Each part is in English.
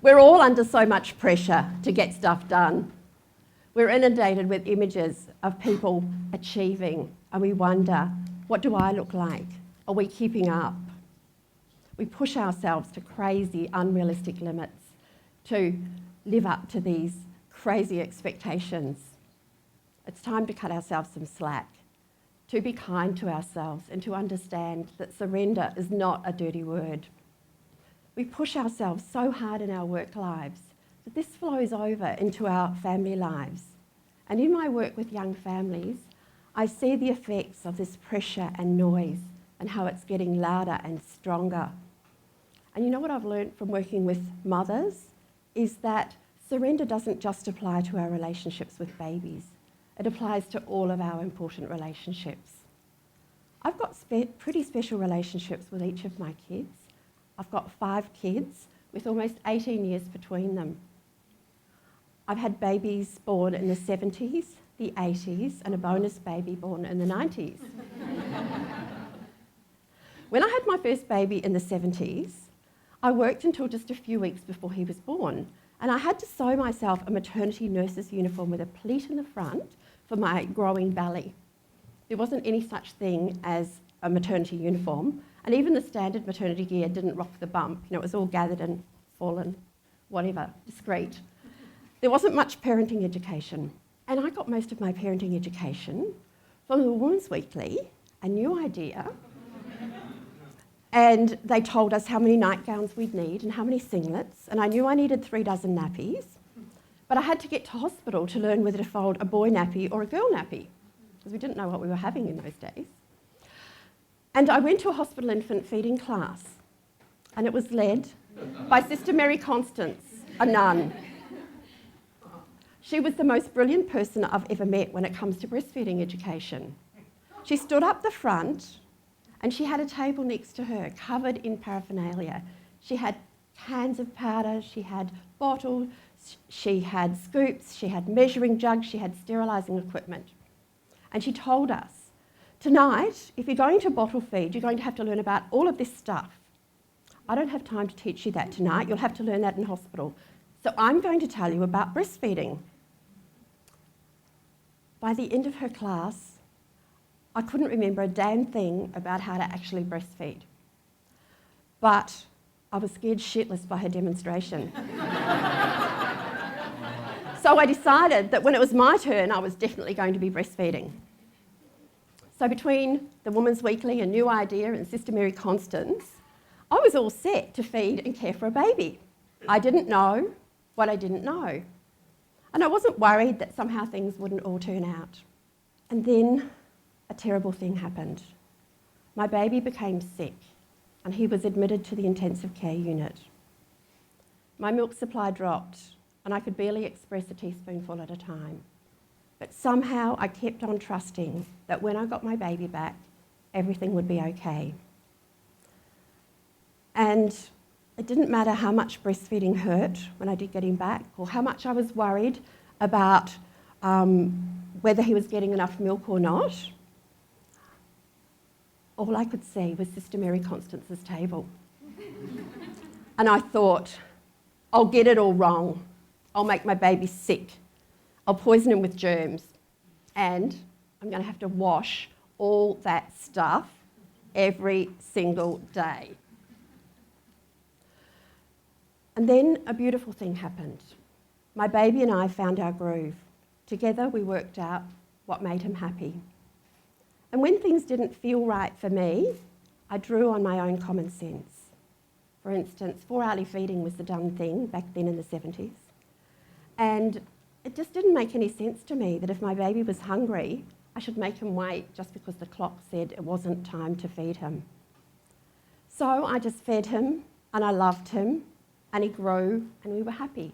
We're all under so much pressure to get stuff done. We're inundated with images of people achieving, and we wonder, what do I look like? Are we keeping up? We push ourselves to crazy, unrealistic limits to live up to these crazy expectations. It's time to cut ourselves some slack, to be kind to ourselves and to understand that surrender is not a dirty word. We push ourselves so hard in our work lives that this flows over into our family lives. And in my work with young families, I see the effects of this pressure and noise and how it's getting louder and stronger. And you know what I've learned from working with mothers is that surrender doesn't just apply to our relationships with babies. It applies to all of our important relationships. I've got pretty special relationships with each of my kids. I've got 5 kids with almost 18 years between them. I've had babies born in the 70s, the 80s, and a bonus baby born in the 90s. When I had my first baby in the 70s, I worked until just a few weeks before he was born, and I had to sew myself a maternity nurse's uniform with a pleat in the front for my growing belly. There wasn't any such thing as a maternity uniform, and even the standard maternity gear didn't rock the bump. You know, it was all gathered and fallen, whatever, discreet. There wasn't much parenting education, and I got most of my parenting education from the Women's Weekly, a new idea, and they told us how many nightgowns we'd need and how many singlets, and I knew I needed 3 dozen nappies, but I had to get to hospital to learn whether to fold a boy nappy or a girl nappy, because we didn't know what we were having in those days. And I went to a hospital infant feeding class, and it was led by Sister Mary Constance, a nun. She was the most brilliant person I've ever met when it comes to breastfeeding education. She stood up the front and she had a table next to her covered in paraphernalia. She had cans of powder, she had bottles, she had scoops, she had measuring jugs, she had sterilising equipment. And she told us, tonight, if you're going to bottle feed, you're going to have to learn about all of this stuff. I don't have time to teach you that tonight, you'll have to learn that in hospital. So I'm going to tell you about breastfeeding. By the end of her class, I couldn't remember a damn thing about how to actually breastfeed. But I was scared shitless by her demonstration. So I decided that when it was my turn, I was definitely going to be breastfeeding. So between the Women's Weekly, a new idea, and Sister Mary Constance, I was all set to feed and care for a baby. I didn't know what I didn't know. And I wasn't worried that somehow things wouldn't all turn out. And then a terrible thing happened. My baby became sick and he was admitted to the intensive care unit. My milk supply dropped and I could barely express a teaspoonful at a time. But somehow I kept on trusting that when I got my baby back, everything would be okay. And it didn't matter how much breastfeeding hurt when I did get him back, or how much I was worried about whether he was getting enough milk or not. All I could see was Sister Mary Constance's table. And I thought, I'll get it all wrong. I'll make my baby sick. I'll poison him with germs. And I'm going to have to wash all that stuff every single day. And then a beautiful thing happened. My baby and I found our groove. Together we worked out what made him happy. And when things didn't feel right for me, I drew on my own common sense. For instance, 4-hourly feeding was the done thing back then in the 70s. And it just didn't make any sense to me that if my baby was hungry, I should make him wait just because the clock said it wasn't time to feed him. So I just fed him and I loved him and he grew and we were happy.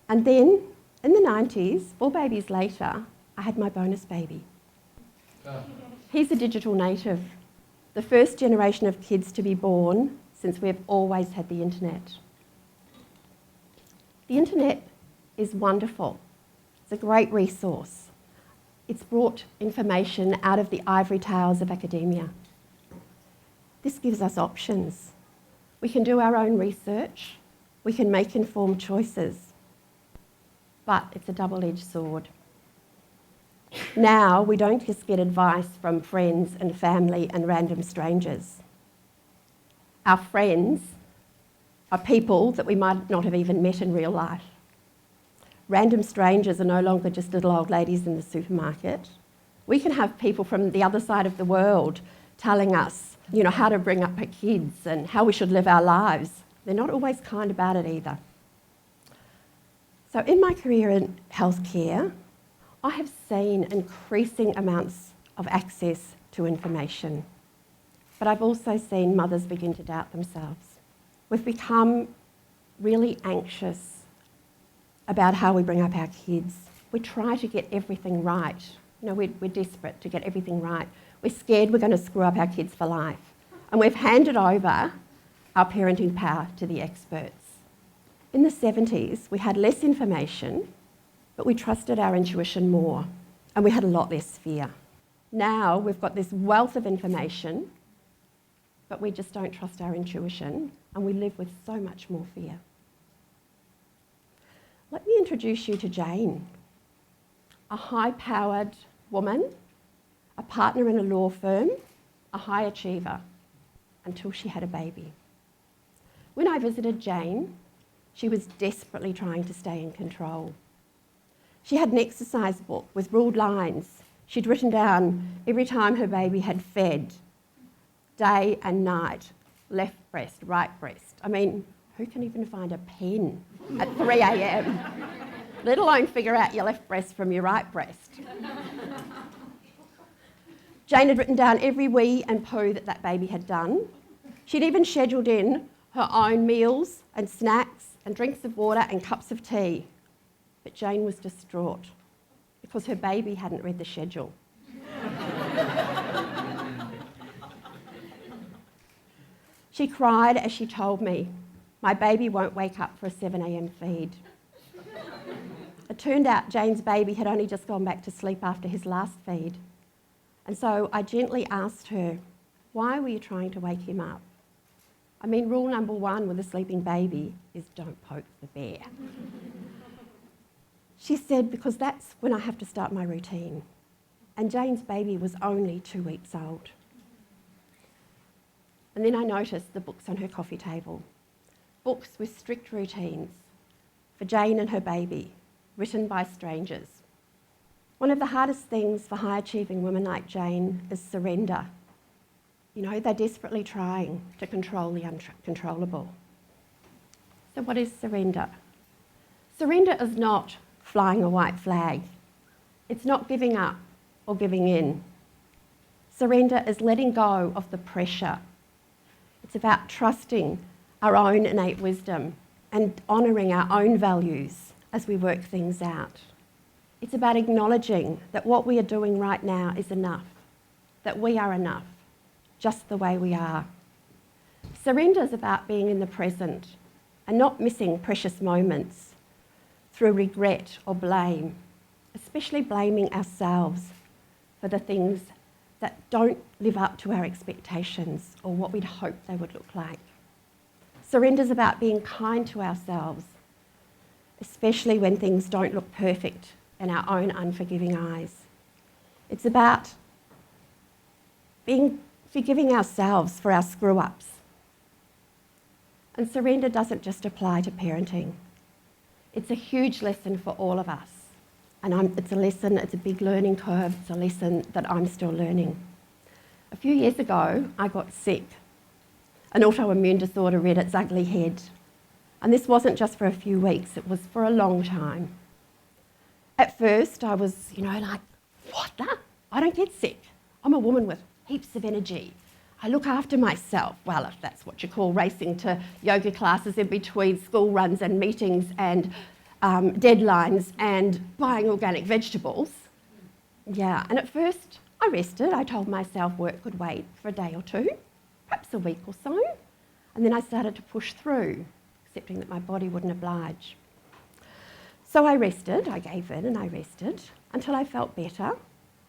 And then in the 90s, 4 babies later, I had my bonus baby. He's a digital native, the first generation of kids to be born since we've always had the internet. The internet is wonderful. It's a great resource. It's brought information out of the ivory towers of academia. This gives us options. We can do our own research. We can make informed choices. But it's a double-edged sword. Now, we don't just get advice from friends and family and random strangers. Our friends are people that we might not have even met in real life. Random strangers are no longer just little old ladies in the supermarket. We can have people from the other side of the world telling us, how to bring up our kids and how we should live our lives. They're not always kind about it either. So in my career in healthcare, I have seen increasing amounts of access to information. But I've also seen mothers begin to doubt themselves. We've become really anxious about how we bring up our kids. We try to get everything right. We're desperate to get everything right. We're scared we're going to screw up our kids for life. And we've handed over our parenting power to the experts. In the 70s, we had less information, but we trusted our intuition more, and we had a lot less fear. Now we've got this wealth of information, but we just don't trust our intuition, and we live with so much more fear. Let me introduce you to Jane, a high-powered woman, a partner in a law firm, a high achiever, until she had a baby. When I visited Jane, she was desperately trying to stay in control. She had an exercise book with ruled lines. She'd written down every time her baby had fed, day and night, left breast, right breast. I mean, who can even find a pen at 3 a.m, let alone figure out your left breast from your right breast? Jane had written down every wee and poo that baby had done. She'd even scheduled in her own meals and snacks and drinks of water and cups of tea. But Jane was distraught because her baby hadn't read the schedule. She cried as she told me, "My baby won't wake up for a 7 a.m. feed." It turned out Jane's baby had only just gone back to sleep after his last feed. And so I gently asked her, "Why were you trying to wake him up?" I mean, rule number 1 with a sleeping baby is don't poke the bear. She said, "Because that's when I have to start my routine." And Jane's baby was only 2 weeks old. And then I noticed the books on her coffee table. Books with strict routines for Jane and her baby, written by strangers. One of the hardest things for high-achieving women like Jane is surrender. They're desperately trying to control the uncontrollable. So what is surrender? Surrender is not flying a white flag. It's not giving up or giving in. Surrender is letting go of the pressure. It's about trusting our own innate wisdom and honouring our own values as we work things out. It's about acknowledging that what we are doing right now is enough, that we are enough, just the way we are. Surrender is about being in the present and not missing precious moments through regret or blame, especially blaming ourselves for the things that don't live up to our expectations or what we'd hoped they would look like. Surrender is about being kind to ourselves, especially when things don't look perfect in our own unforgiving eyes. It's about forgiving ourselves for our screw-ups. And surrender doesn't just apply to parenting. It's a huge lesson for all of us. And it's a big learning curve. It's a lesson that I'm still learning. A few years ago, I got sick. An autoimmune disorder reared its ugly head. And this wasn't just for a few weeks, it was for a long time. At first, I was, like, what the? I don't get sick. I'm a woman with heaps of energy. I look after myself. Well, if that's what you call racing to yoga classes in between school runs and meetings and deadlines and buying organic vegetables. Yeah, and at first I rested. I told myself work could wait for a day or two, perhaps a week or so. And then I started to push through, accepting that my body wouldn't oblige. So I rested, I gave in and I rested until I felt better.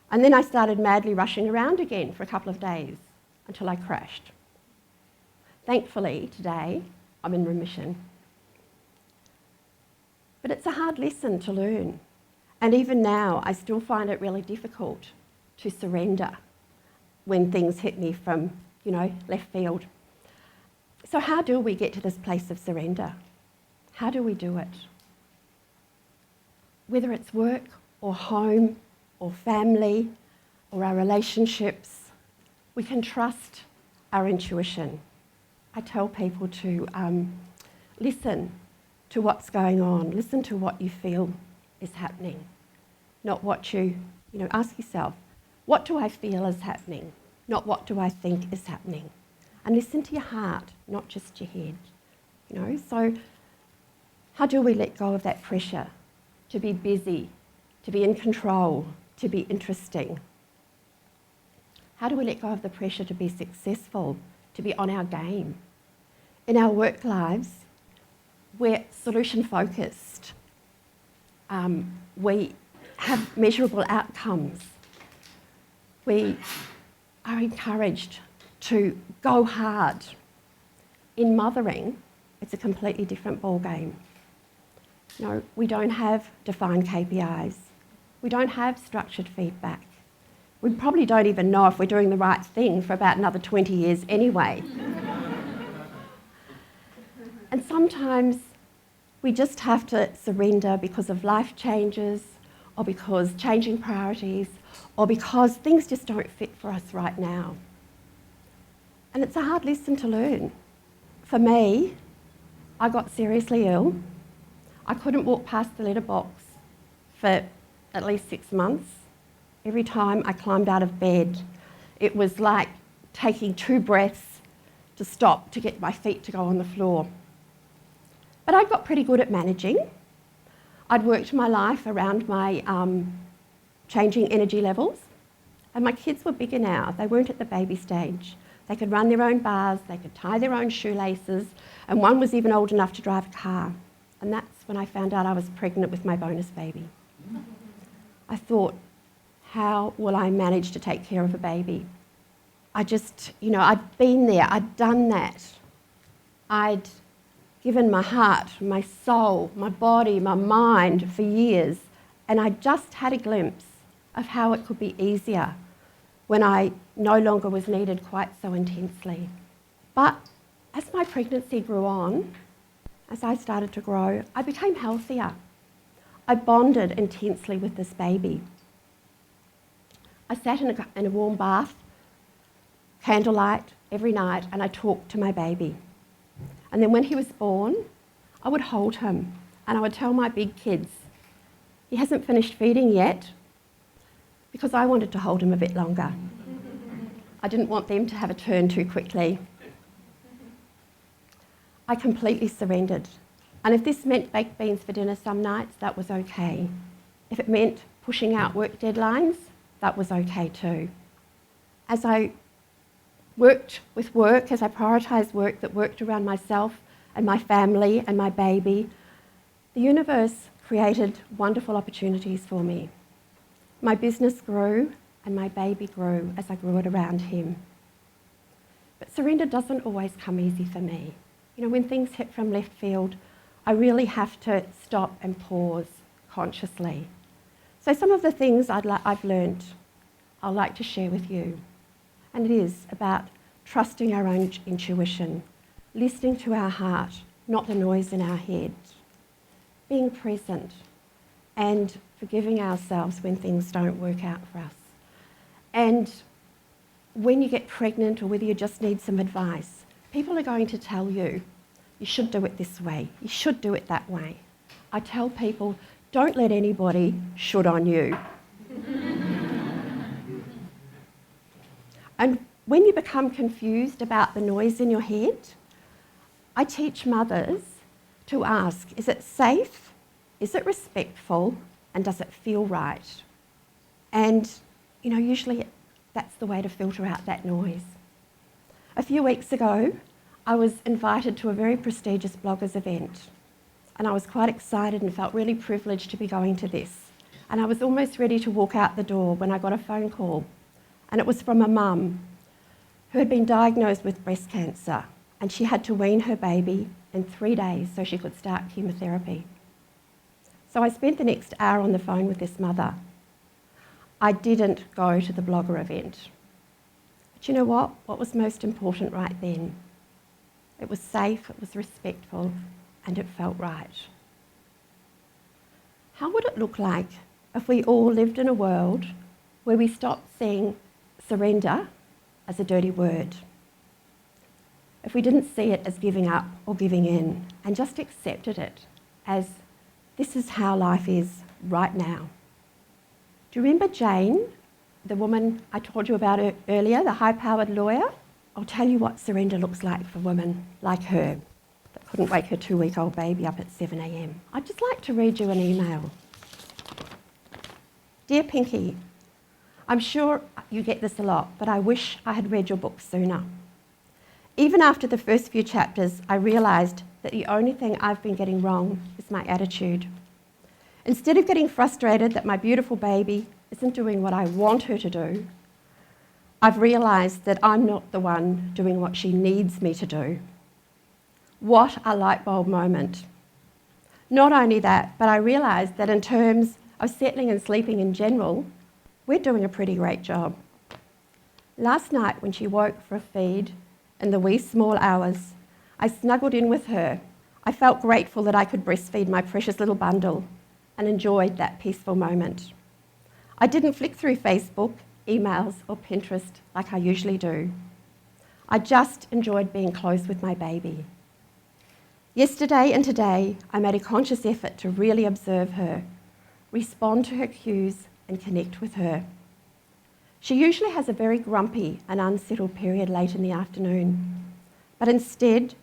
And then I started madly rushing around again for a couple of days until I crashed. Thankfully, today, I'm in remission. But it's a hard lesson to learn. And even now, I still find it really difficult to surrender when things hit me from, left field. So how do we get to this place of surrender? How do we do it? Whether it's work or home or family or our relationships, we can trust our intuition. I tell people to listen to what's going on, listen to what you feel is happening, not what you ask yourself, what do I feel is happening, not what do I think is happening. And listen to your heart, not just your head. So how do we let go of that pressure to be busy, to be in control, to be interesting? How do we let go of the pressure to be successful, to be on our game? In our work lives, we're solution focused. We have measurable outcomes. We are encouraged to go hard. In mothering, it's a completely different ballgame. We don't have defined KPIs. We don't have structured feedback. We probably don't even know if we're doing the right thing for about another 20 years anyway. And sometimes we just have to surrender because of life changes, or because changing priorities, or because things just don't fit for us right now. And it's a hard lesson to learn. For me, I got seriously ill. I couldn't walk past the letterbox for at least 6 months. Every time I climbed out of bed, it was like taking 2 breaths to stop to get my feet to go on the floor. But I got pretty good at managing. I'd worked my life around my changing energy levels, and my kids were bigger now. They weren't at the baby stage. They could run their own bars, they could tie their own shoelaces, and one was even old enough to drive a car. And that's when I found out I was pregnant with my bonus baby. I thought, how will I manage to take care of a baby? I'd been there, I'd done that. I'd given my heart, my soul, my body, my mind for years, and I just had a glimpse of how it could be easier when I no longer was needed quite so intensely. But as my pregnancy grew on, as I started to grow, I became healthier. I bonded intensely with this baby. I sat in a warm bath, candlelight, every night, and I talked to my baby. And then when he was born, I would hold him and I would tell my big kids, he hasn't finished feeding yet, because I wanted to hold him a bit longer. I didn't want them to have a turn too quickly. I completely surrendered. And if this meant baked beans for dinner some nights, that was okay. If it meant pushing out work deadlines, that was okay too. As I worked with work, as I prioritised work that worked around myself and my family and my baby, the universe created wonderful opportunities for me. My business grew and my baby grew as I grew it around him. But surrender doesn't always come easy for me. When things hit from left field, I really have to stop and pause consciously. So some of the things I've learned, I'd like to share with you. And it is about trusting our own intuition, listening to our heart, not the noise in our head, being present, and forgiving ourselves when things don't work out for us. And when you get pregnant, or whether you just need some advice, people are going to tell you, you should do it this way, you should do it that way. I tell people, don't let anybody should on you. And when you become confused about the noise in your head, I teach mothers to ask, is it safe, is it respectful, and does it feel right? And, usually that's the way to filter out that noise. A few weeks ago, I was invited to a very prestigious bloggers event, and I was quite excited and felt really privileged to be going to this. And I was almost ready to walk out the door when I got a phone call, and it was from a mum who had been diagnosed with breast cancer, and she had to wean her baby in 3 days so she could start chemotherapy. So I spent the next hour on the phone with this mother. I didn't go to the blogger event. But you know what? What was most important right then? It was safe, it was respectful, and it felt right. How would it look like if we all lived in a world where we stopped seeing surrender as a dirty word? If we didn't see it as giving up or giving in and just accepted it as this is how life is right now. Do you remember Jane, the woman I told you about earlier, the high-powered lawyer? I'll tell you what surrender looks like for women like her that couldn't wake her 2-week-old baby up at 7 a.m. I'd just like to read you an email. Dear Pinky, I'm sure you get this a lot, but I wish I had read your book sooner. Even after the first few chapters, I realised that the only thing I've been getting wrong is my attitude. Instead of getting frustrated that my beautiful baby isn't doing what I want her to do, I've realised that I'm not the one doing what she needs me to do. What a light bulb moment. Not only that, but I realised that in terms of settling and sleeping in general, we're doing a pretty great job. Last night when she woke for a feed in the wee small hours, I snuggled in with her. I felt grateful that I could breastfeed my precious little bundle and enjoyed that peaceful moment. I didn't flick through Facebook, emails or Pinterest like I usually do. I just enjoyed being close with my baby. Yesterday and today, I made a conscious effort to really observe her, respond to her cues and connect with her. She usually has a very grumpy and unsettled period late in the afternoon, but instead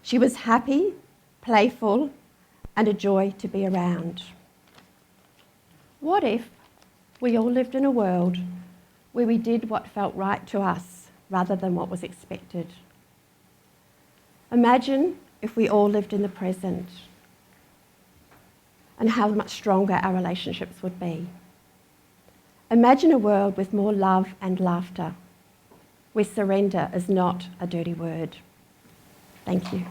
she was happy, playful and a joy to be around. What if we all lived in a world where we did what felt right to us rather than what was expected? Imagine if we all lived in the present and how much stronger our relationships would be. Imagine a world with more love and laughter, where surrender is not a dirty word. Thank you.